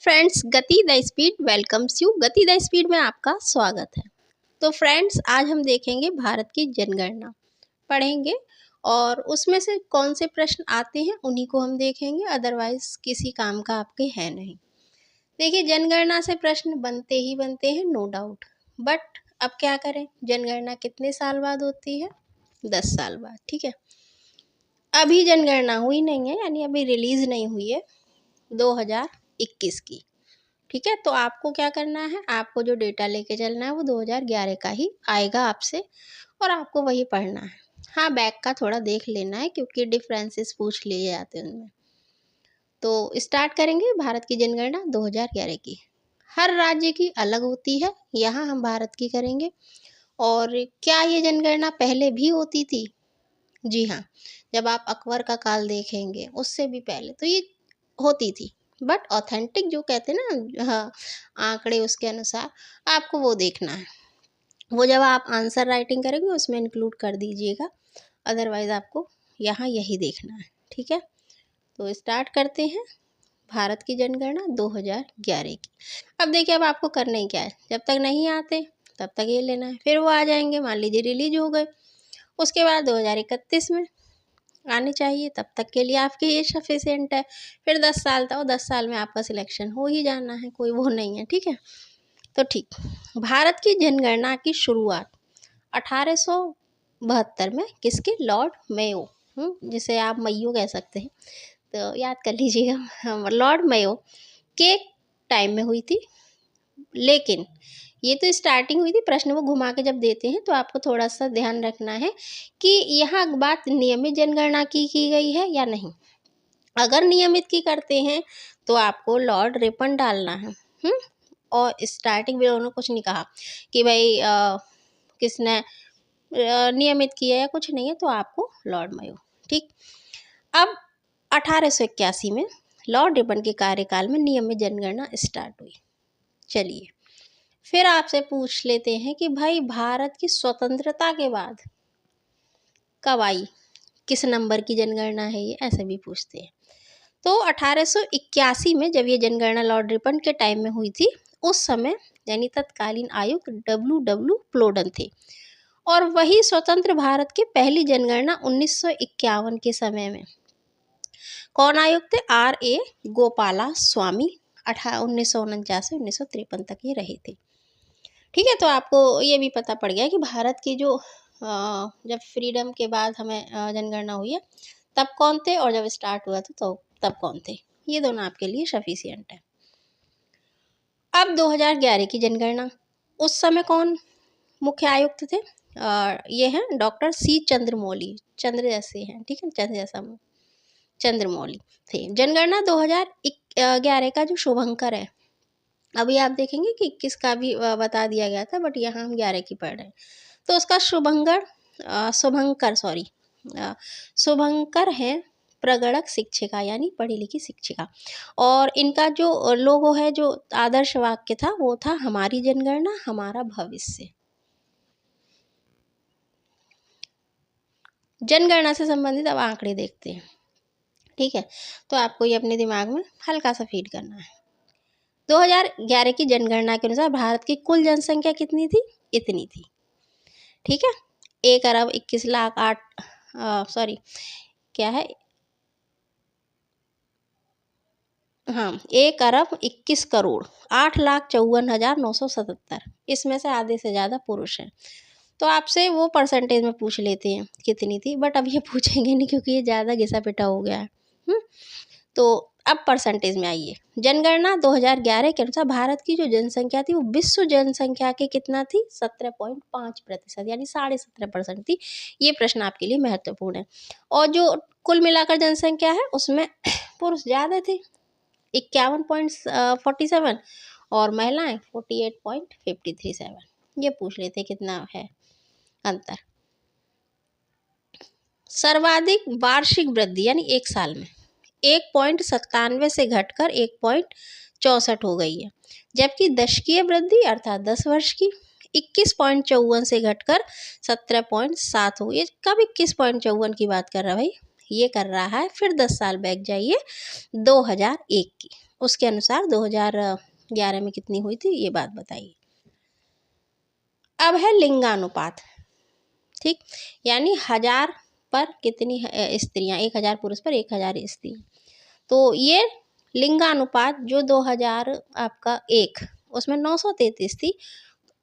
Friends, गति the speed welcomes you. गति the speed में आपका स्वागत है। तो फ्रेंड्स, आज हम देखेंगे भारत की जनगणना पढ़ेंगे और उसमें से कौन से प्रश्न आते हैं उन्हीं को हम देखेंगे, अदरवाइज किसी काम का आपके है नहीं। देखिए, जनगणना से प्रश्न बनते ही बनते हैं, नो डाउट। बट अब क्या करें, जनगणना कितने साल बाद होती है? 10 साल बाद। ठीक है, अभी जनगणना हुई नहीं है, यानी अभी रिलीज नहीं हुई है 2021 की। ठीक है, तो आपको क्या करना है, आपको जो डेटा लेके चलना है वो 2011 का ही आएगा आपसे और आपको वही पढ़ना है। हाँ, बैक का थोड़ा देख लेना है क्योंकि डिफरेंसेस पूछ लिए जाते हैं उनमें। तो स्टार्ट करेंगे भारत की जनगणना 2011 की। हर राज्य की अलग होती है, यहाँ हम भारत की करेंगे। और क्या ये जनगणना पहले भी होती थी? जी हाँ, जब आप अकबर का काल देखेंगे उससे भी पहले तो ये होती थी। बट ऑथेंटिक जो कहते हैं ना, हाँ, आंकड़े उसके अनुसार आपको वो देखना है। वो जब आप आंसर राइटिंग करेंगे उसमें इंक्लूड कर दीजिएगा, अदरवाइज आपको यहाँ यही देखना है। ठीक है, तो स्टार्ट करते हैं भारत की जनगणना 2011 की। अब देखिए, अब आपको करना ही क्या है, जब तक नहीं आते तब तक ये लेना है, फिर वो आ जाएंगे, मान लीजिए रिलीज हो गए, उसके बाद 2031 में आने चाहिए, तब तक के लिए आपके ये सफिशिएंट है। फिर 10 साल था, और 10 साल में आपका सिलेक्शन हो ही जाना है, कोई वो नहीं है। ठीक है, तो ठीक, भारत की जनगणना की शुरुआत 1872 में किसके? लॉर्ड मेयो, जिसे आप मैयो कह सकते हैं, तो याद कर लीजिएगा, लॉर्ड मेयो के टाइम में हुई थी। लेकिन ये तो स्टार्टिंग हुई थी, प्रश्न वो घुमा के जब देते हैं तो आपको थोड़ा सा ध्यान रखना है कि यहाँ बात नियमित जनगणना की गई है या नहीं। अगर नियमित की करते हैं तो आपको लॉर्ड रिपन डालना है। और स्टार्टिंग में उन्होंने कुछ नहीं कहा कि भाई किसने नियमित किया है, कुछ नहीं है, तो आपको लॉर्ड मेयो। ठीक, अब 1881 में लॉर्ड रिपन के कार्यकाल में नियमित जनगणना स्टार्ट हुई। चलिए, फिर आपसे पूछ लेते हैं कि भाई भारत की स्वतंत्रता के बाद कब आई, किस नंबर की जनगणना है ये, ऐसे भी पूछते हैं। तो 1881 में जब ये जनगणना लॉर्ड रिपन के टाइम में हुई थी, उस समय यानी तत्कालीन आयुक्त डब्ल्यू प्लोडन थे। और वही स्वतंत्र भारत की पहली जनगणना 1951 के समय में कौन आयुक्त थे? RA गोपाला स्वामी। 1949 से 1953 तक ये रहे थे। ठीक है, तो आपको ये भी पता पड़ गया कि भारत की जो जब फ्रीडम के बाद हमें जनगणना हुई है तब कौन थे, और जब स्टार्ट हुआ था तो तब कौन थे। ये दोनों आपके लिए सफिशिएंट है। अब 2011 की जनगणना, उस समय कौन मुख्य आयुक्त थे? ये हैं डॉक्टर C चंद्रमौली, चंद्र जैसे हैं, ठीक है, चंद्र जैसा मुँह, चंद्रमौली थे। जनगणना 2011 का जो शुभंकर है, अभी आप देखेंगे कि 21 का भी बता दिया गया था, बट यहाँ हम 11 की पढ़ रहे हैं। तो उसका शुभंकर है प्रगणक शिक्षिका, यानी पढ़ी लिखी शिक्षिका। और इनका जो लोगो है, जो आदर्श वाक्य था, वो था हमारी जनगणना हमारा भविष्य। जनगणना से संबंधित अब आंकड़े देखते हैं। ठीक है, तो आपको ये अपने दिमाग में हल्का सा फीड करना है। 2011 की जनगणना के अनुसार भारत की कुल जनसंख्या कितनी थी? इतनी थी। ठीक है, 1 अरब 21 लाख 8 सॉरी क्या है, हाँ, 1 अरब 21 करोड़ 8,54,977। इसमें से आधे से ज़्यादा पुरुष हैं। तो आपसे वो परसेंटेज में पूछ लेते हैं कितनी थी, बट अब ये पूछेंगे नहीं क्योंकि ये ज़्यादा घिसा पिटा हो गया है। तो अब परसेंटेज में आइए। जनगणना 2011 के अनुसार भारत की जो जनसंख्या थी वो विश्व जनसंख्या के कितना थी? 17.5%, यानी 17.5% थी। ये प्रश्न आपके लिए महत्वपूर्ण है। और जो कुल मिलाकर जनसंख्या है उसमें पुरुष ज़्यादा थे 51.47 और महिलाएं 48.537। ये पूछ लेते कितना है अंतर। सर्वाधिक वार्षिक वृद्धि यानी एक साल में 1.97 से घटकर 1.64 हो गई है, जबकि दशकीय वृद्धि अर्थात 10 वर्ष की 21.54 से घटकर 17.7 हो गई। कब 21.54 की बात कर रहा है भाई? ये कर रहा है, फिर 10 साल बैक जाइए 2001 की, उसके अनुसार 2011 में कितनी हुई थी, ये बात बताइए। अब है लिंगानुपात, ठीक, यानी 1000 पर कितनी स्त्रियां, 1000 पुरुष पर 1000 स्त्री। तो ये लिंगानुपात जो 2000 आपका 1 उसमें 933 थी,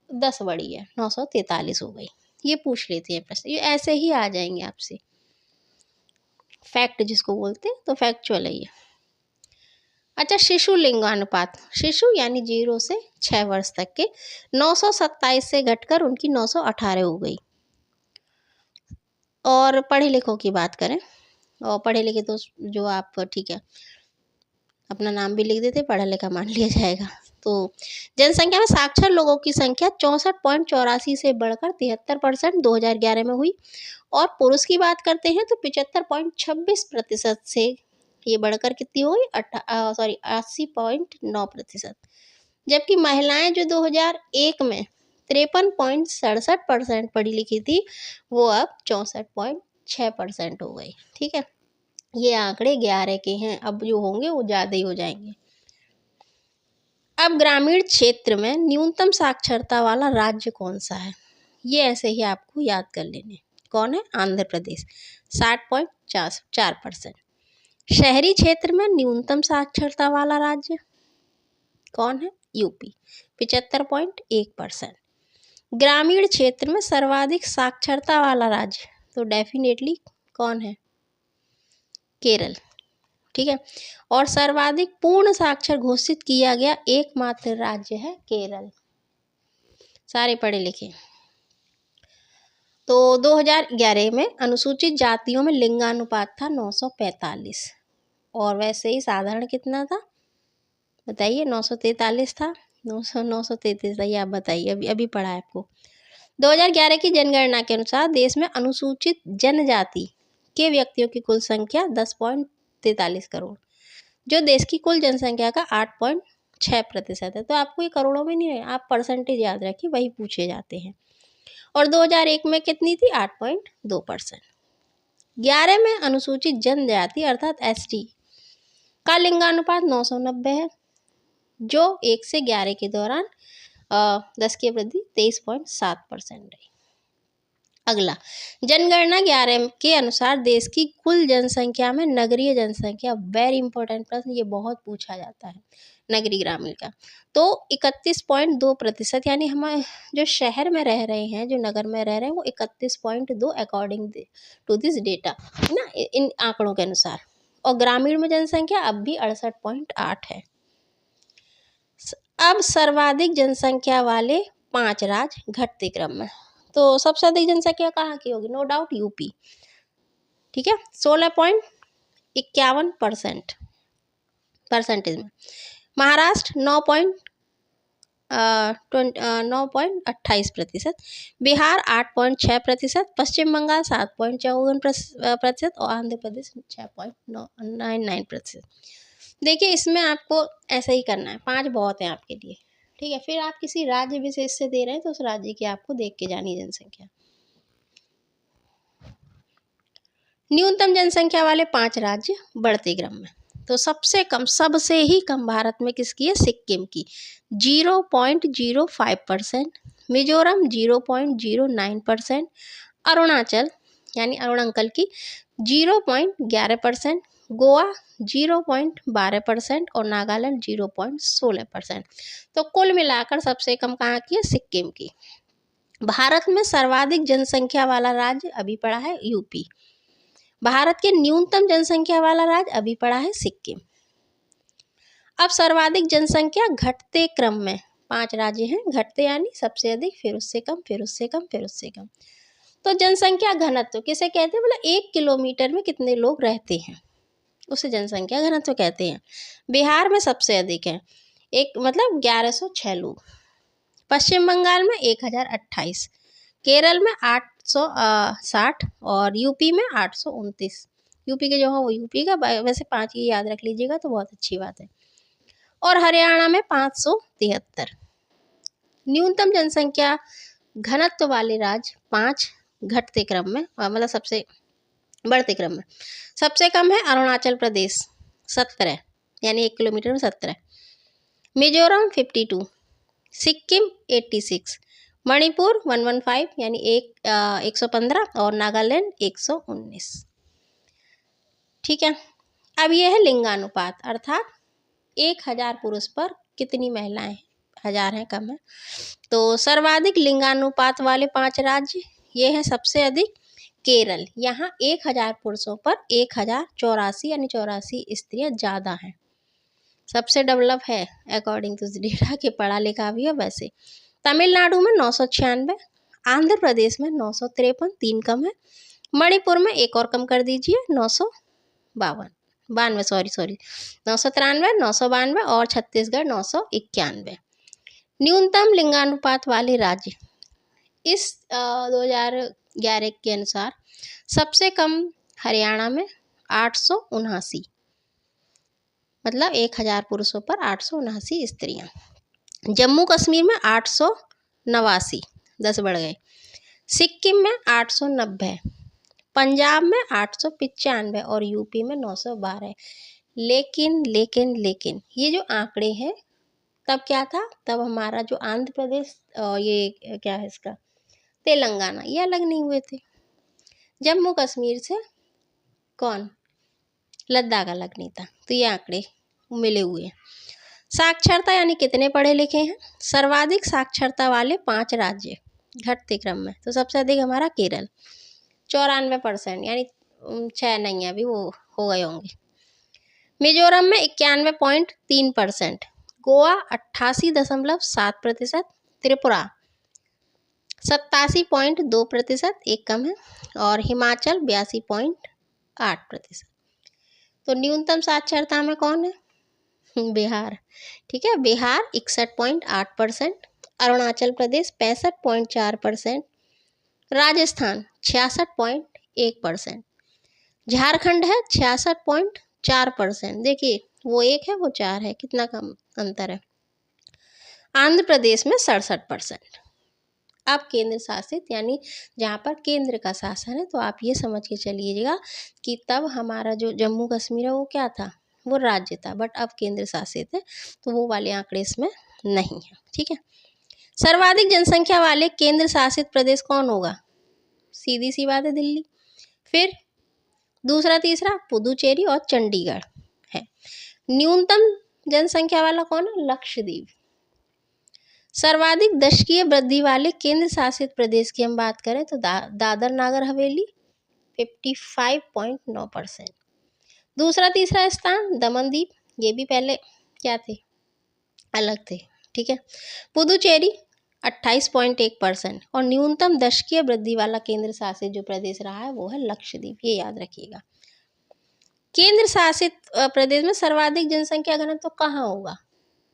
10 बड़ी है, 943 हो गई। ये पूछ लेते हैं प्रश्न, ये ऐसे ही आ जाएंगे आपसे, फैक्ट जिसको बोलते हैं, तो फैक्चुअल है ये। अच्छा, शिशु लिंगानुपात, शिशु यानी 0 से 6 वर्ष तक के 927 से घटकर उनकी 918 हो गई। और पढ़े लिखों की बात करें, और पढ़े लिखे तो जो आप, ठीक है, अपना नाम भी लिख देते, पढ़ा लिखा मान लिया जाएगा। तो जनसंख्या में साक्षर लोगों की संख्या 64.84 से बढ़कर 73% 2011 में हुई। और पुरुष की बात करते हैं तो 75.26% से ये बढ़कर कितनी हो गई, 80.9%। जबकि महिलाएं जो 2001 में 53.67% पढ़ी लिखी थी, वो अब 64.6% हो गई। ठीक है, ये आंकड़े 11 के हैं, अब जो होंगे वो ज़्यादा ही हो जाएंगे। अब ग्रामीण क्षेत्र में न्यूनतम साक्षरता वाला राज्य कौन सा है, ये ऐसे ही आपको याद कर लेने। कौन है, आंध्र प्रदेश 60.4%। शहरी क्षेत्र में न्यूनतम साक्षरता वाला राज्य कौन है, यूपी 75.1%। ग्रामीण क्षेत्र में सर्वाधिक साक्षरता वाला राज्य तो डेफिनेटली कौन है, केरल। ठीक है, और सर्वाधिक पूर्ण साक्षर घोषित किया गया एकमात्र राज्य है केरल। सारे पढ़े लिखे। तो 2011 में अनुसूचित जातियों में लिंगानुपात था 945, और वैसे ही साधारण कितना था बताइए, 943 था, 933 था, ये आप बताइए, अभी पढ़ा है आपको। 2011 की जनगणना के अनुसार देश में अनुसूचित जनजाति के व्यक्तियों की कुल संख्या 10.43 करोड़, जो देश की कुल जनसंख्या का 8.6% है। तो आपको ये करोड़ों में नहीं है, आप परसेंटेज याद रखिए, वही पूछे जाते हैं। और 2001 में कितनी थी, 8.2%। 11 में अनुसूचित जनजाति अर्थात एसटी का लिंगानुपात 990 है, जो 1 से 11 के दौरान 10 की वृद्धि 23.7% रही। अगला, जनगणना 11 के अनुसार देश की कुल जनसंख्या में नगरीय जनसंख्या, वेरी इंपॉर्टेंट प्रश्न, ये बहुत पूछा जाता है, नगरीय ग्रामीण का, तो 31.2%, यानी हम जो शहर में रह रहे हैं, जो नगर में रह रहे हैं, वो 31.2 अकॉर्डिंग टू दिस डेटा ना, इन आंकड़ों के अनुसार। और ग्रामीण में जनसंख्या अब भी 68.8 है। अब सर्वाधिक जनसंख्या वाले 5 राज्य घटते क्रम में, तो सबसे अधिक जनसंख्या कहाँ की होगी, नो डाउट यूपी। ठीक है, 16.51% परसेंटेज में। महाराष्ट्र 9.28%, बिहार 8.6%, पश्चिम बंगाल 7.54% और आंध्र प्रदेश 6.99%। देखिए, इसमें आपको ऐसा ही करना है, 5 बहुत है आपके लिए। ठीक है, फिर आप किसी राज्य विशेष से दे रहे हैं तो उस राज्य की आपको देख के जानी जनसंख्या। न्यूनतम जनसंख्या वाले 5 राज्य बढ़ते क्रम में, तो सबसे कम, सबसे ही कम भारत में किसकी है, सिक्किम की 0.05%, मिजोरम 0.09%, अरुणाचल यानी अरुणाचल की 0.11%, गोवा 0.12% और नागालैंड 0.16%। तो कुल मिलाकर सबसे कम कहाँ की है, सिक्किम की। भारत में सर्वाधिक जनसंख्या वाला राज्य अभी पड़ा है यूपी। भारत के न्यूनतम जनसंख्या वाला राज्य अभी पड़ा है सिक्किम। अब सर्वाधिक जनसंख्या घटते क्रम में 5 राज्य हैं, घटते यानी सबसे अधिक, फिर उससे कम, फिर उससे कम, फिर उससे कम। तो जनसंख्या घनत्व किसे कहते हैं, मतलब 1 किलोमीटर में कितने लोग रहते हैं, उसे जनसंख्या घनत्व कहते हैं। बिहार में सबसे अधिक है, एक मतलब 1106 लोग, पश्चिम बंगाल में 1028, केरल में 860 और यूपी में 829। यूपी के जो है वो यूपी का, वैसे 5 ही याद रख लीजिएगा तो बहुत अच्छी बात है। और हरियाणा में 573। न्यूनतम जनसंख्या घनत्व वाले राज्य 5 घटते क्रम में, मतलब सबसे बढ़ते क्रम में। सबसे कम है अरुणाचल प्रदेश 17, यानी 1 किलोमीटर में 17, मिजोरम 52, सिक्किम 86, मणिपुर 115 यानी 115 और नागालैंड 119। ठीक है, अब यह है लिंगानुपात, अर्थात 1000 पुरुष पर कितनी महिलाएं हैं, 1000 हैं कम है। तो सर्वाधिक लिंगानुपात वाले 5 राज्य ये हैं। सबसे अधिक केरल, यहाँ 1000 पुरुषों पर 1084 यानी 84 स्त्रियां ज़्यादा हैं। सबसे डेवलप है अकॉर्डिंग टू डेटा के, पढ़ा लिखा भी है वैसे। तमिलनाडु में 996, आंध्र प्रदेश में 953, 3 कम है। मणिपुर में एक और कम कर दीजिए, 992 सॉरी 993, 992 और छत्तीसगढ़ 991। न्यूनतम लिंगानुपात वाले राज्य इस 2011 के अनुसार सबसे कम हरियाणा में 879, मतलब 1000 पुरुषों पर 879 स्त्रियां। जम्मू कश्मीर में 889, 10 बढ़ गए। सिक्किम में 890, पंजाब में 895 और यूपी में 912। लेकिन ये जो आंकड़े हैं तब क्या था, तब हमारा जो आंध्र प्रदेश ये क्या है इसका तेलंगाना, ये अलग नहीं हुए थे। जम्मू कश्मीर से कौन, लद्दाख अलग नहीं था, तो ये आंकड़े मिले हुए हैं। साक्षरता यानी कितने पढ़े लिखे हैं, सर्वाधिक साक्षरता वाले 5 राज्य घटते क्रम में, तो सबसे अधिक हमारा केरल 94% यानी 6 नहीं है अभी, वो हो गए होंगे। मिजोरम में 91.3%, गोवा 88.7%, त्रिपुरा 87.2%, एक कम है, और हिमाचल 82.8%। तो न्यूनतम साक्षरता में कौन है, बिहार। ठीक है, बिहार 61.8%, अरुणाचल प्रदेश 65.4%, राजस्थान 66.1%, झारखंड है 66.4%। देखिए वो 1 है वो 4 है, कितना कम अंतर है। आंध्र प्रदेश में 67%। अब केंद्र शासित यानी जहाँ पर केंद्र का शासन है, तो आप ये समझ के चलिएगा कि तब हमारा जो जम्मू कश्मीर है वो क्या था, वो राज्य था, बट अब केंद्र शासित है, तो वो वाले आंकड़े इसमें नहीं है। ठीक है, सर्वाधिक जनसंख्या वाले केंद्र शासित प्रदेश कौन होगा, सीधी सी बात है दिल्ली। फिर दूसरा तीसरा पुदुचेरी और चंडीगढ़ है। न्यूनतम जनसंख्या वाला कौन है, लक्षद्वीप। सर्वाधिक दशकीय वृद्धि वाले केंद्र शासित प्रदेश की हम बात करें तो दादर नागर हवेली 55.9%। दूसरा तीसरा स्थान दमनदीप, ये भी पहले क्या थे, अलग थे। ठीक है, पुदुचेरी 28.1%, और न्यूनतम दशकीय वृद्धि वाला केंद्र शासित जो प्रदेश रहा है वो है लक्षद्वीप, ये याद रखिएगा। केंद्र शासित प्रदेश में सर्वाधिक जनसंख्या घनत्व तो कहाँ होगा,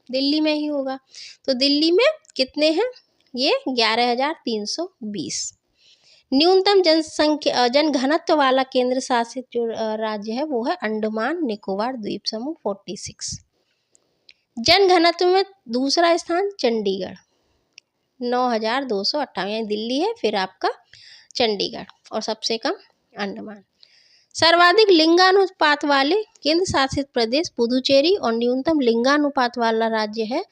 दिल्ली में ही होगा। तो दिल्ली में कितने हैं, ये 11,320। न्यूनतम जनसंख्या जनघनत्व वाला केंद्र शासित जो राज्य है वो है अंडमान निकोबार द्वीप समूह 46। जनघनत्व में दूसरा स्थान चंडीगढ़ 9,258, यानी दिल्ली है फिर आपका चंडीगढ़, और सबसे कम अंडमान। सर्वाधिक लिंगानुपात वाले केंद्र शासित प्रदेश पुदुचेरी, और न्यूनतम लिंगानुपात वाला राज्य है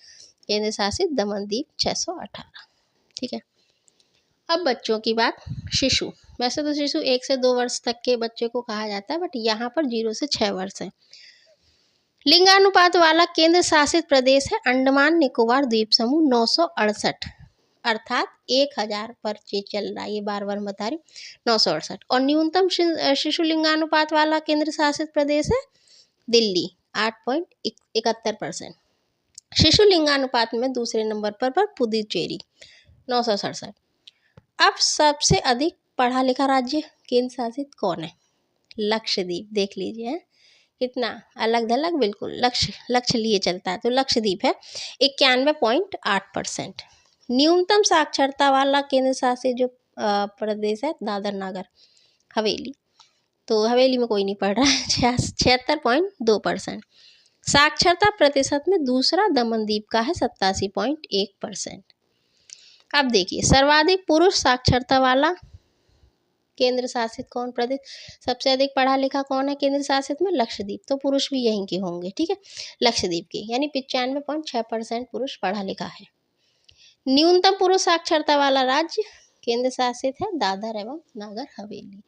केंद्र शासित दमनदीप 618। ठीक है, अब बच्चों की बात। शिशु, वैसे तो शिशु 1 से 2 वर्ष तक के बच्चे को कहा जाता है, बट यहाँ पर 0 से 6 वर्ष है। लिंगानुपात वाला केंद्र शासित प्रदेश है अंडमान निकोबार द्वीप समूह 968, अर्थात 1000 पर चल रहा है, ये बार बार बता रही 968। और न्यूनतम शिशु लिंगानुपात वाला केंद्र शासित प्रदेश है दिल्ली 8.71%। शिशु लिंगानुपात में दूसरे नंबर पर पुदुचेरी 967। अब सबसे अधिक पढ़ा लिखा राज्य केंद्र शासित कौन है, लक्षद्वीप। देख लीजिए कितना अलग थलग, बिल्कुल लक्ष्य लिए चलता है, तो लक्षद्वीप है 91.8%। न्यूनतम साक्षरता वाला केंद्र शासित जो प्रदेश है दादर नागर हवेली, तो हवेली में कोई नहीं पढ़ रहा है 76.2%। साक्षरता प्रतिशत में दूसरा दमनदीप का है 87.1%। अब देखिए सर्वाधिक पुरुष साक्षरता वाला केंद्र शासित कौन प्रदेश, सबसे अधिक पढ़ा लिखा कौन है केंद्र शासित में, लक्षद्वीप। तो पुरुष भी यहीं के होंगे, ठीक है, लक्षद्वीप के, यानी 95.6% पुरुष पढ़ा लिखा है। न्यूनतम पुरुष साक्षरता वाला राज्य केंद्र शासित है दादर एवं नागर हवेली।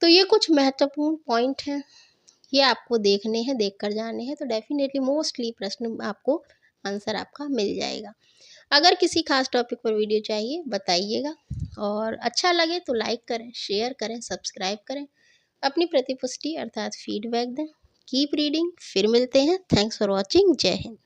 तो ये कुछ महत्वपूर्ण पॉइंट हैं, ये आपको देखने हैं, देख कर जाने हैं। तो डेफिनेटली मोस्टली प्रश्न आपको आंसर आपका मिल जाएगा। अगर किसी खास टॉपिक पर वीडियो चाहिए बताइएगा, और अच्छा लगे तो लाइक करें, शेयर करें, सब्सक्राइब करें, अपनी प्रतिपुष्टि अर्थात फीडबैक दें। कीप रीडिंग, फिर मिलते हैं। Thanks for watching. जय हिंद।